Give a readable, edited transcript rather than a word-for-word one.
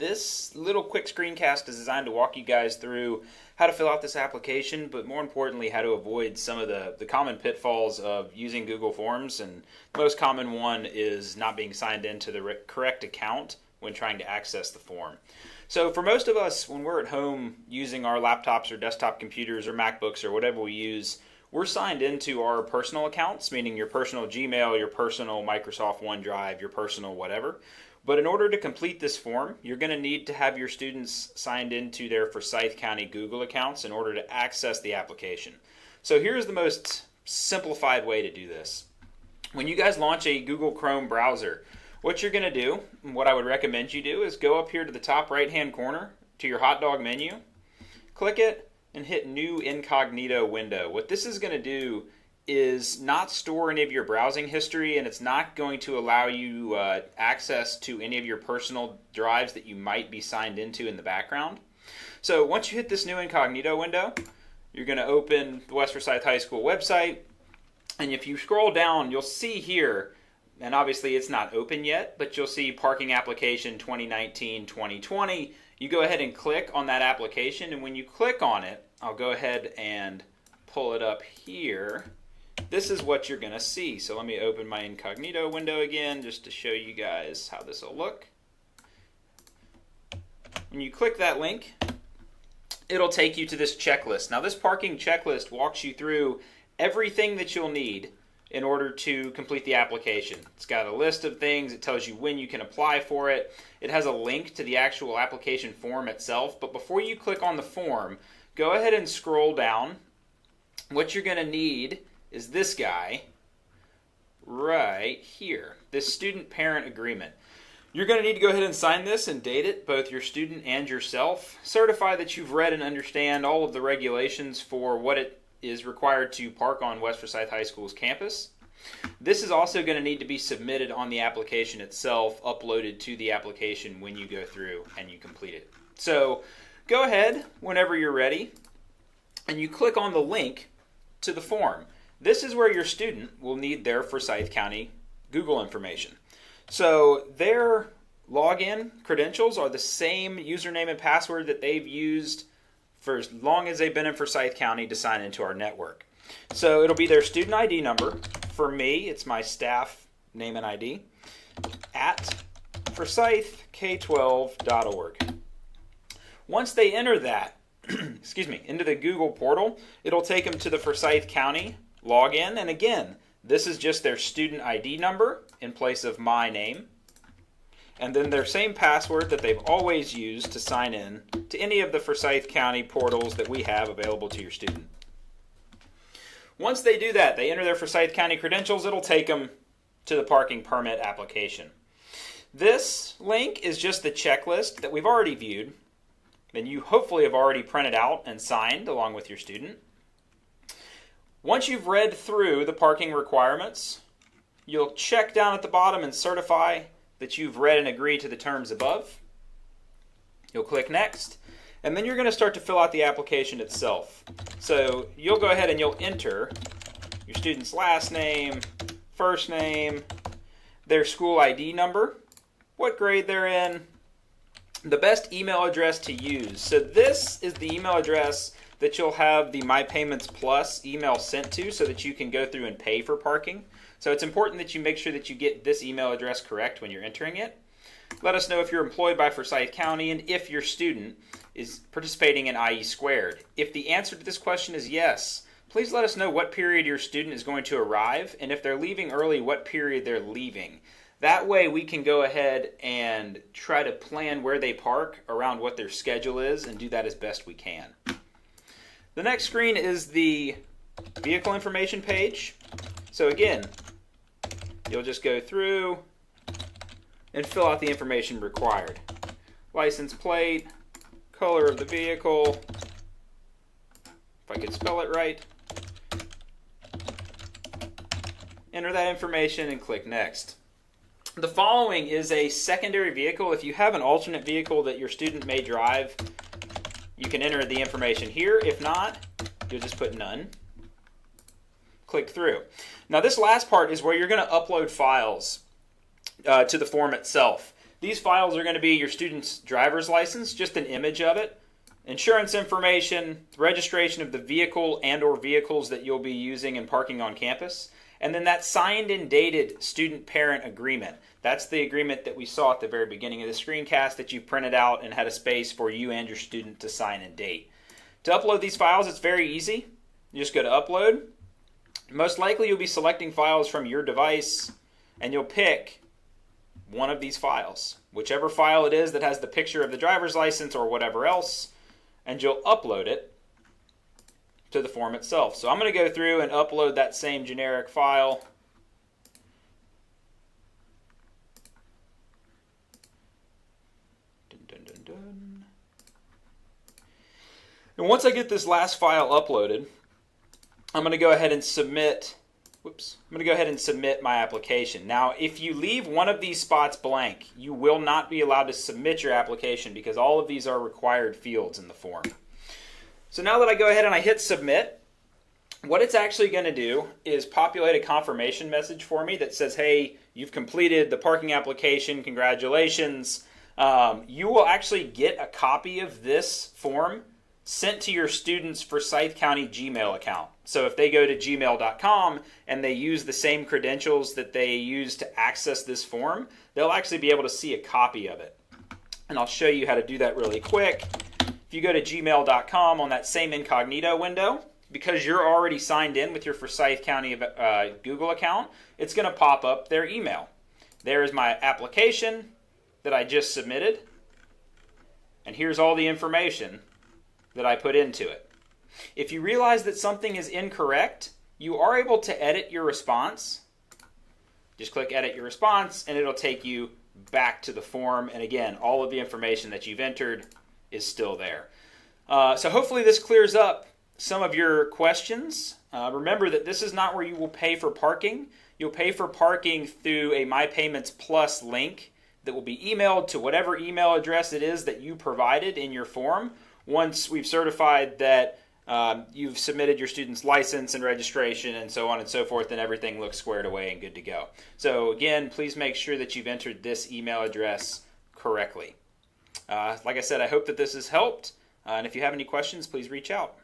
This little quick screencast is designed to walk you guys through how to fill out this application, but more importantly, how to avoid some of the common pitfalls of using Google Forms. And the most common one is not being signed into the correct account when trying to access the form. So for most of us, when we're at home using our laptops or desktop computers or MacBooks or whatever we use, we're signed into our personal accounts, meaning your personal Gmail, your personal Microsoft OneDrive, your personal whatever. But in order to complete this form, you're going to need to have your students signed into their Forsyth County Google accounts in order to access the application. So here's the most simplified way to do this. When you guys launch a Google Chrome browser, what you're going to do, and what I would recommend you do, is go up here to the top right-hand corner to your hot dog menu, click it, and hit New Incognito Window. What this is going to do is not store any of your browsing history, and it's not going to allow you access to any of your personal drives that you might be signed into in the background. So once you hit this New Incognito Window, you're going to open the West Forsyth High School website, and if you scroll down, you'll see here, and obviously it's not open yet, but you'll see Parking Application 2019-2020. You go ahead and click on that application, and when you click on it, I'll go ahead and pull it up here. This is what you're going to see. So let me open my Incognito window again just to show you guys how this will look. When you click that link, it'll take you to this checklist. Now this parking checklist walks you through everything that you'll need in order to complete the application. It's got a list of things. It tells you when you can apply for it. It has a link to the actual application form itself. But before you click on the form, go ahead and scroll down. What you're going to need is this guy right here, this student parent agreement. You're going to need to go ahead and sign this and date it, both your student and yourself. Certify that you've read and understand all of the regulations for what it is required to park on West Forsyth High School's campus. This is also going to need to be submitted on the application itself, uploaded to the application when you go through and you complete it. So go ahead whenever you're ready and you click on the link to the form. This is where your student will need their Forsyth County Google information. So their login credentials are the same username and password that they've used for as long as they've been in Forsyth County to sign into our network. So it'll be their student ID number. For me, it's my staff name and ID at forsythk12.org. Once they enter that, into the Google portal, it'll take them to the Forsyth County login. And again, this is just their student ID number in place of my name. And then their same password that they've always used to sign in to any of the Forsyth County portals that we have available to your student. Once they do that, they enter their Forsyth County credentials, it'll take them to the parking permit application. This link is just the checklist that we've already viewed, and you hopefully have already printed out and signed along with your student. Once you've read through the parking requirements, you'll check down at the bottom and certify that you've read and agreed to the terms above. You'll click Next, and then you're going to start to fill out the application itself. So you'll go ahead and you'll enter your student's last name, first name, their school ID number, what grade they're in, the best email address to use. So this is the email address that you'll have the My Payments Plus email sent to so that you can go through and pay for parking. So it's important that you make sure that you get this email address correct when you're entering it. Let us know if you're employed by Forsyth County and if your student is participating in IE Squared. If the answer to this question is yes, please let us know what period your student is going to arrive, and if they're leaving early, what period they're leaving. That way we can go ahead and try to plan where they park around what their schedule is and do that as best we can. The next screen is the vehicle information page. So again, you'll just go through and fill out the information required. License plate, color of the vehicle, if I could spell it right. Enter that information and click Next. The following is a secondary vehicle. If you have an alternate vehicle that your student may drive, you can enter the information here. If not, you'll just put none. Click through. Now this last part is where you're going to upload files to the form itself. These files are going to be your student's driver's license, just an image of it, insurance information, registration of the vehicle and or vehicles that you'll be using and parking on campus, and then that signed and dated student-parent agreement. That's the agreement that we saw at the very beginning of the screencast that you printed out and had a space for you and your student to sign and date. To upload these files, it's very easy. You just go to Upload. Most likely you'll be selecting files from your device, and you'll pick one of these files, whichever file it is that has the picture of the driver's license or whatever else, and you'll upload it to the form itself. So I'm going to go through and upload that same generic file. Dun, dun, dun, dun. And once I get this last file uploaded, I'm going to go ahead and submit. I'm going to go ahead and submit my application. Now, if you leave one of these spots blank, you will not be allowed to submit your application because all of these are required fields in the form. So now that I go ahead and I hit submit, what it's actually going to do is populate a confirmation message for me that says, hey, you've completed the parking application, congratulations. You will actually get a copy of this form sent to your student's Forsyth County Gmail account. So if they go to gmail.com and they use the same credentials that they use to access this form, they'll actually be able to see a copy of it. And I'll show you how to do that really quick. If you go to gmail.com on that same Incognito window, because you're already signed in with your Forsyth County Google account, it's going to pop up their email. There is my application that I just submitted, and here's all the information that I put into it. If you realize that something is incorrect, you are able to edit your response. Just click Edit Your Response, and it'll take you back to the form. And again, all of the information that you've entered is still there. So hopefully this clears up some of your questions. Remember that this is not where you will pay for parking. You'll pay for parking through a My Payments Plus link that will be emailed to whatever email address it is that you provided in your form. Once we've certified that you've submitted your student's license and registration and so on and so forth, and everything looks squared away and good to go. So again, please make sure that you've entered this email address correctly. Like I said, I hope that this has helped. And if you have any questions, please reach out.